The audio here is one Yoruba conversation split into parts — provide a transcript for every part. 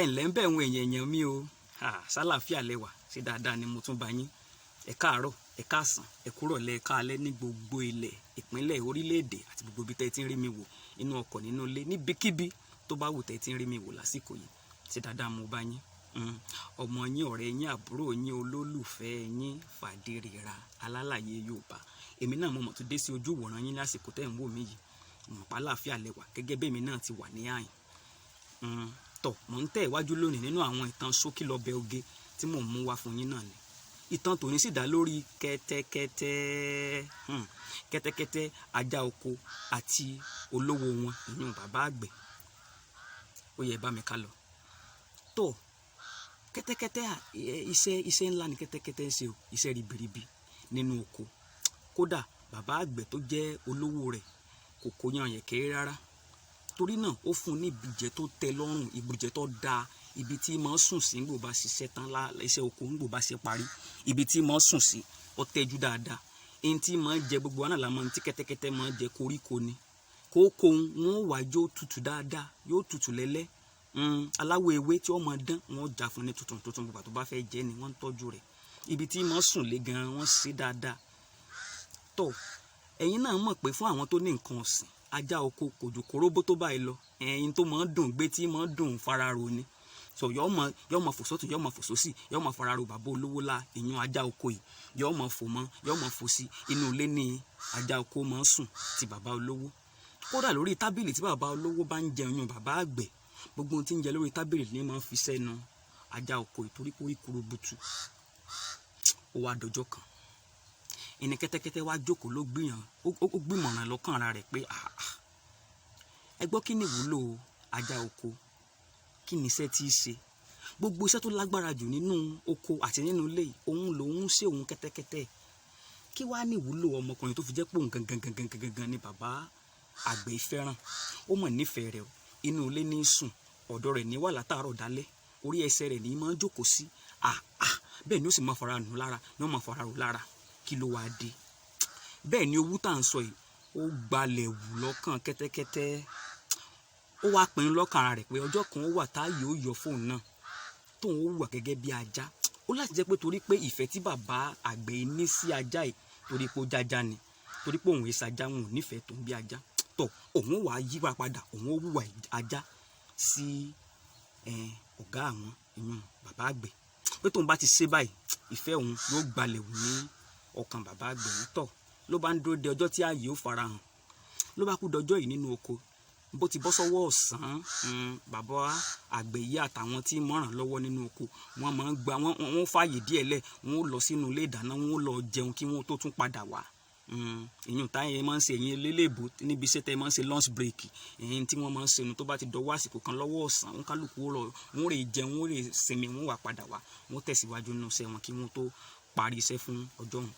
ẹ ǹlẹ́ ń bẹ̀ wọ́n èèyàn mi o sálàáfíà lẹ́wà ṣe dáadáa ni mo tún bá yín ẹ káàárọ̀ ẹ káàsán ẹ kúrọ̀lẹ́ ẹ káalẹ́ ní gbogbo ilẹ̀ ìpínlẹ̀ orílẹ̀-èdè àti gbogbo ibi tẹ́ ti ń rí mi wò inú ọkọ̀ nínú ilé níbikíbi tó bá wù tẹ́ ti ń rí mi wò lásìkò yìí ṣe dáadáa mo bá yín ọmọ yín ọ̀rẹ́ yín àbúrò yín olólùfẹ́ yín Fàdérera alálàyé Yorùbá èmi náà mo mọ̀ tó dé sí ojú ìwòran yín lásìkò tẹ́ ń wò mí yìí mọ̀ pa àlàáfíà lẹ́wà gẹ́gẹ́ bẹ́ẹ̀ mi náà ti wà ní àyìn tọ̀ mò ń tẹ̀ iwájú lónìí nínú àwọn ìtàn ṣókí lọ́bẹ̀ oge tí mò ń mú wá fún yín náà ni ìtàn tòní sì dá lórí kẹ́tẹ́kẹ́tẹ́ ajá oko àti olówó wọn ìyún bàbá àgbẹ̀ ó yẹ bá mi ká lọ tó kẹ́tẹ́kẹ́tẹ́ iṣẹ́ ńlá ni kẹ́tẹ́kẹ́tẹ́ ń ṣe o iṣẹ́ ribiribi nínú oko kódà bàbá àgbẹ̀ tó jẹ́ olówó rẹ̀ kò kó yan yẹn kéré rárá torí náà ó fún un ní ìbùjẹ tó tẹ́ lọ́rùn ìbùjẹ tó dáa ibi tí mọ̀ sùn sí ń gbò bá ṣiṣẹ́ tán iṣẹ́ oko ń gbò bá ṣe parí ibi tí mọ̀ sùn sí ó tẹ́jú dáadáa ẹni tí mọ̀ jẹ gbogbo wa náà la mọ̀ ní tí kẹ́tẹ́kẹ́tẹ́ mọ̀ jẹ koríko ni kókó wọn wà yóò tutù dáadáa yóò tutù lẹ́lẹ́ aláwọ̀ ewé tí wọ́n mọ̀ dán wọn jà fún ní tuntun gbogbo tó bá fẹ́ jẹ ni wọ́n ń tọ́jú rẹ̀ ibi tí mọ̀ sùn lé gan wọ́n ṣe dáadáa tó ẹ̀yin náà mọ̀ pé fún àwọn tó ní nǹkan ọ̀sìn ajá oko kò jù kóróbó tó báyìí lọ ẹ̀yin tó mọ̀ dùn gbé tí mọ̀ dùn fararo ni so yọ mọ fò sọ́tún yọ mọ fò sósì yọ mọ fararo bàbá olówó la ìyún ajá oko yìí yọ mọ fò mọ yọ mọ fò sí inú ilé ní ajá oko mọ sùn ti bàbá olówó kódà lórí tábìlì tí bàbá olówó bá ń jẹun yún bàbá àgbẹ̀ gbogbo ohun tí ń jẹ lórí tábìlì ni mọ fi sẹ́nu ajá oko ìtorí kórí kurubutu ó wá dọjọ́ kan ẹni kẹ́tẹ́kẹ́tẹ́ wá jókòó ló gbìmọ̀ràn lọ́kàn ara rẹ̀ pé ẹ gbọ́ kí ni ìwúlò ajá oko kí ni iṣẹ́ tí í ṣe gbogbo iṣẹ́ tó lágbára jù nínú oko àti nínú ilé òun lòun ṣe òun kẹ́tẹ́kẹ́tẹ́ kí wàá ní ìwúlò ọmọkùnrin tó fi jẹ́ pé òun gangan ni bàbá àgbẹ̀ fẹ́ràn ó mọ̀ nífẹ̀ẹ́ rẹ̀ inú ilé ní sùn ọ̀dọ̀ rẹ̀ ní wà látàárọ̀ dálẹ́ orí ẹsẹ̀ rẹ̀ ní máa jókòó sí bẹ́ẹ̀ ni ó sì máa fara nù lára ni ó máa fara rò lára kí ló wáá dé bẹ́ẹ̀ ni owó tá à ń sọ yìí ó gbalẹ̀ wù lọ́kàn kẹ́tẹ́kẹ́tẹ́ ó wá pinnu lọ́kàn ara rẹ̀ pé ọjọ́ kan ó wà táyé ó yọ fóun náà tóun ó wà gẹ́gẹ́ bí ajá ó láti jẹ́ pé torí pé ìfẹ́ tí bàbá àgbẹ̀ ní sí ajá yìí torí pé ó jájá ni torí pé òun èsì ajá wọn ò nífẹ̀ẹ́ tó ń bí ajá tó òun wàá yíwà padà òun ó wùwà ajá sí ọ̀gá àwọn ìyún bàbá àgbẹ̀ pé tóun bá ti ṣe báyìí ìfẹ́ òun yóò gbalẹ̀ wù ní ọkàn bàbá àgbẹ̀ nítọ̀ ló bá ń dúró de ọjọ́ tí ààyè ó farahàn ló bá kú dọjọ́ yìí nínú oko bó ti bọ́ sọ́wọ́ ọ̀sán bàbá àgbẹ̀ yìí àtàwọn tí mọ̀ràn lọ́wọ́ nínú oko wọ́n máa ń gba wọ́n fààyè díẹ̀ lẹ̀ wọ́n lọ sínú ilé ìdáná wọ́n lọ jẹun kí wọ́n tó tún padà wá èyàn táyà máa ń ṣe ẹ̀yìn lélẹ́bù níbi iṣẹ́ tẹ́ máa ń ṣe lunch break ẹ̀yìn tí wọ́n máa ń ṣe nu tó bá ti dọwọ́ àsìkò kan lọ́wọ́ ọ̀sán wọn kálukú wọ́n rè jẹun wọ́n rè sinmi wọ́n wà padà wá wọ́n tẹ̀síwájú nínú iṣẹ́ wọn kí wọ́n tó parí iṣẹ́ fún ọjọ́ ọ̀hún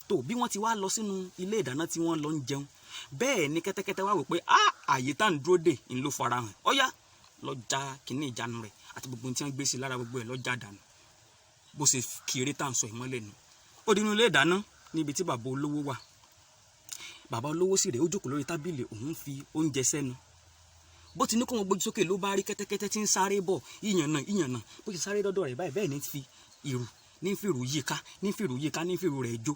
tó bí wọ́n ti wá lọ sínú ilé ìdáná tí wọ́n lọ ń jẹun bẹ́ẹ̀ ni kẹ́tẹ́kẹ́tẹ́ wá wò pé àyè tá à ń dúró dè ń ló farahàn ọ̀yá lọ já kínní ìjánu rẹ̀ àti gbogbo tí wọ́n gbé sí lára gbogbo ẹ̀ lọ já dànù bó ṣe kéré tá à ń sọ ìmọ́lẹ̀ nù ó dínú ilé ìdáná níbi tí bàbá olówó wà bàbá olówó sì rèé ó jókòó lórí tábìlì òun fi oúnjẹ sẹ́nu bó ti ní kó wọn gbójú sókè ló bá rí kẹ́tẹ́kẹ́tẹ́ tí ń sáré bọ̀ ìyànnà bó ti sáré dọ́dọ̀ rẹ̀ bẹ́ẹ̀ ní fi ìrù ní fìrù yíká ní fìrù rẹ̀ jó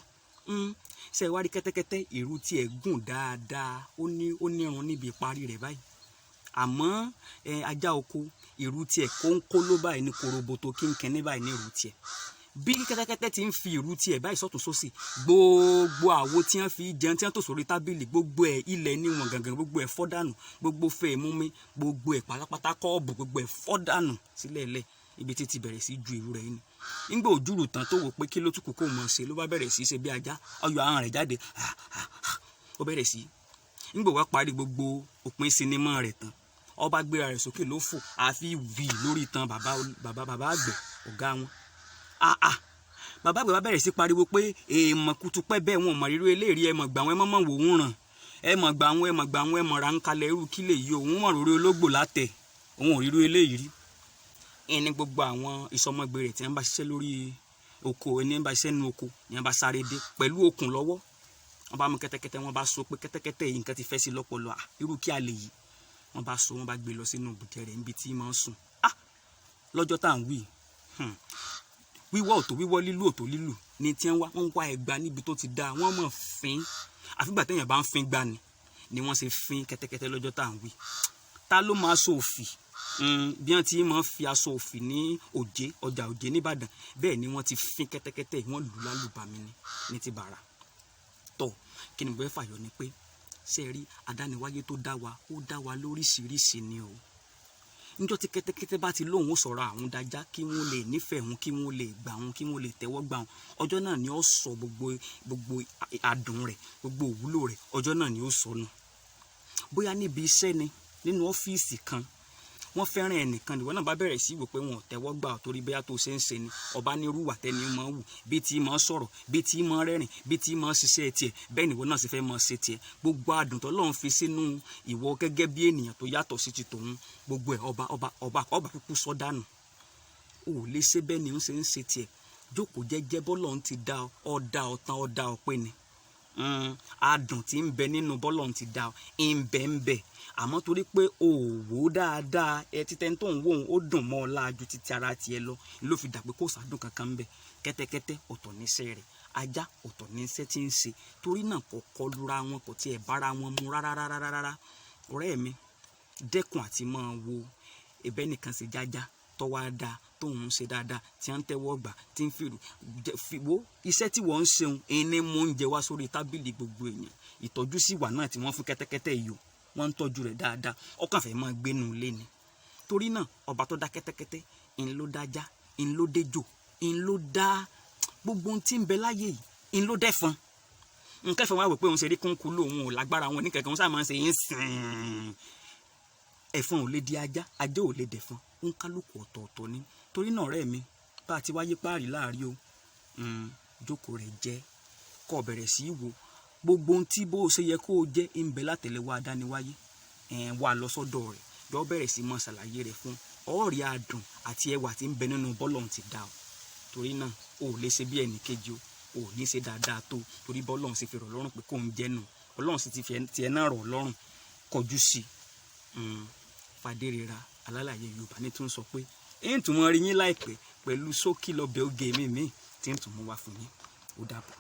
ṣe wá rí kẹ́tẹ́kẹ́tẹ́ ìrù tiẹ̀ gùn dáadáa ó nírun níbi ìparí rẹ̀ báyìí àmọ́ ajá oko ìrù tiẹ̀ kóńkó ló báyìí ní koroboto kínkẹ́ní báyìí ní ìrù tiẹ̀ bí kẹ́tẹ́kẹ́tẹ́ ti ń fi ìrù tiẹ̀ báyìí sọ́tún sósì gbogbo àwo tí wọ́n fi jẹun tí wọ́n tò sórí tábìlì gbogbo ẹ̀ ilẹ̀ níwọ̀n gangan gbogbo ẹ̀ fọ́ dànù gbogbo fẹ́ múmi gbogbo ẹ̀ pátápátá kọ́ọ̀bù gbogbo ẹ̀ fọ́ dànù sílẹ̀ lẹ̀ ibi tí ti bẹ̀rẹ̀ sí ju ìrù rẹ̀ yìí ni nígbà òjúrù tán tó wò pé kí ló tún kù kó mọ̀ ṣe ló bá bẹ̀rẹ̀ sí ṣe bí ajá ọyọ ahọ́n rẹ̀ jáde ó bẹ̀rẹ̀ sí nígbà wá parí gbogbo òpin sinimá rẹ̀ tán ọba gbéra rẹ̀ sókè ló fò àfi wì lórí tán bàbá àgbẹ̀ ọ̀gá wọn bàbá àgbẹ̀ bá bẹ̀rẹ̀ sí pariwo pé èèmọ̀ kutupẹ́ bẹ́ẹ̀ wọn mọ̀ rírú eléèrí ẹ mọ̀ gbà wọn ẹ mọ̀ wò ń ràn ẹ mọ̀ gbà wọn ẹ mọ̀ ra ń kalẹ̀ irú kílè yìí òun mọ̀ rórí ológbò látẹ̀ òun ò rírú eléyìí rí ẹni gbogbo àwọn ìsọmọgbé rẹ̀ tí wọ́n bá ṣiṣẹ́ lórí oko ẹni bá ṣiṣẹ́ nínú oko ni wọ́n bá sáré dé pẹ̀lú okùn lọ́wọ́ wọ́n bá mú kẹ́tẹ́kẹ́tẹ́ wọ́n bá so pé kẹ́tẹ́kẹ́tẹ́ yìí nǹkan ti fẹ́ sí lọ́pọlọ irú kí a lè yìí wọ́n bá so wọ́n bá gbé lọ sínú ibùjẹ rẹ̀ níbi tí máa ń sùn lọ́jọ́ tá à ń wí wíwọ́ òtò wíwọ́ lílù òtò lílù ní tí wọ́n wá ẹgba níbi tó ti dá wọ́n mọ̀ fín àfìgbà téèyàn bá ń fín gbá ni wọ́n ṣe fín kẹ́tẹ́kẹ́tẹ́ lọ́jọ́ tá à ń wí ta ló máa aṣọ òfì bí wọ́n ti máa fi aṣọ òfì ní òjé ọjà òjé nìbàdàn bẹ́ẹ̀ ni wọ́n ti fín kẹ́tẹ́kẹ́tẹ́ wọ́n lù lálùbami ní ti bàrà tọ̀ kí ni mo fẹ́ fàyọ ni pé ṣe rí adániwáyé tó dá wa lóríṣiríṣi ni o níjọ́ tí kẹ́tẹ́kẹ́tẹ́ bá ti lóun ó sọ̀rọ̀ àwọn dájá kí wọ́n lè nífẹ̀ẹ́ wọn kí wọ́n lè gbà wọn kí wọ́n lè tẹ́wọ́ gbà wọn ọjọ́ náà ni ó sọ gbogbo adùn rẹ̀ gbogbo òwúlò rẹ̀ ọjọ́ náà ni ó sọnù bóyá níbi iṣẹ́ ni nínú ọ́fíìsì kan wọ́n fẹ́ràn ẹnìkan ìwọ náà bá bẹ̀rẹ̀ sí wò pé wọn ò tẹ́wọ́ gbà torí bóyá tó ṣe ń ṣe ni ọba ní irú wà tẹ́ni máa wù bí tí máa sọ̀rọ̀ bí tí máa rẹ́rìn bí tí máa ṣiṣẹ́ tiẹ̀ bẹ́ẹ̀ ni ìwọ náà sì fẹ́ máa ṣe tiẹ̀ gbogbo adùn t'Ọlọ́run fi sínú ìwọ gẹ́gẹ́ bí ènìyàn tó yàtọ̀ sí ti tòun gbogbo ẹ̀ ọba kúkú sọ dànù ò lè ṣe bẹ́ẹ̀ ni ó ṣe ń ṣe tiẹ̀ jókòó jẹ́jẹ́ bọ́lọ́run ti dá ọ dá ọ tán ọ dá ọ pé ni adùn tí ń bẹ nínú bọ́lọ́run ti dá ọ ń bẹ àmọ́ torí pé o ò wò ó dáadáa títẹ́ tó ń wò ó dùn mọ́ ọ láàjú títí ara tiẹ̀ lọ ló fi dà pé kò sádùn kankan ń bẹ kẹ́tẹ́kẹ́tẹ́ ọ̀tọ̀ níṣẹ́ rẹ̀ ajá ọ̀tọ̀ níṣẹ́ tí ń ṣe torí náà kò kọlura wọn kò tiẹ̀ bára wọn mu rárá ọ̀rẹ́ mi dẹ́kun àti máa wo ẹ̀bẹ̀ nìkan ṣe jájá tọ́wọ́ á dáa tóun ṣe dáadáa tí wọ́n ń tẹ́wọ́ gbà tí ń fìwò iṣẹ́ tí wọ́n ń ṣeun ẹni mú oúnjẹ wá sórí tábìlì gbogbo èèyàn ìtọ́jú sí wà náà tí wọ́n fún kẹ́tẹ́kẹ́tẹ́ yìí wọ́n ń tọ́jú rẹ̀ dáadáa ọkàn fẹ́ máa gbénu ilé ni torí náà ọba tó dá kẹ́tẹ́kẹ́tẹ́ ń ló dájá ń ló déjò ń ló dá gbogbo ohun tí ń bẹ láyé yìí ń ló dẹ́fọn nǹkan ìfẹ́ wọn wò pé òun ṣe rí kúnkú lòun ò lágbára wọn oníkẹ̀kẹ́ wọn sáà máa ń ṣe ń sìn ẹ̀fọn ò lè di ajá ajá ò lè dẹ̀fọn ń kálukú ọ̀tọ̀ọ̀tọ̀ ni torí náà ọ̀rẹ́ mi bá a ti wáyé páàrí láàrí o jókòó rẹ̀ jẹ́ kó bẹ̀rẹ̀ sí í wo gbogbo ohun tí bó o ṣe yẹ kó o jẹ́ ń bẹ látẹ̀lẹ́wọ́ adániwáyé wà lọ sọ́dọ̀ rẹ̀ yọ bẹ̀rẹ̀ sí mọ́ ṣàlàyé rẹ̀ fún ọ̀rí adùn àti ẹwà tí ń bẹ nínú bọ́lọ́run ti dá o torí náà o ò lè ṣe bí ẹnì kejì o ò ní ṣe dáadáa tó torí bọ́lọ́run sì fi rọ̀ lọ́rùn pé kò ń jẹ́ nù ọlọ́run sì ti fi tiẹ̀ náà rọ̀ lọ́rùn kọjú sí Fadérera alálàyé Yorùbá ní tún sọ pé ń tún mọ rí yín láìpẹ́ pẹ̀lú ṣókí lọ́bẹ̀ oge mi tí ń tún mú wá fún yín ó dàbọ̀.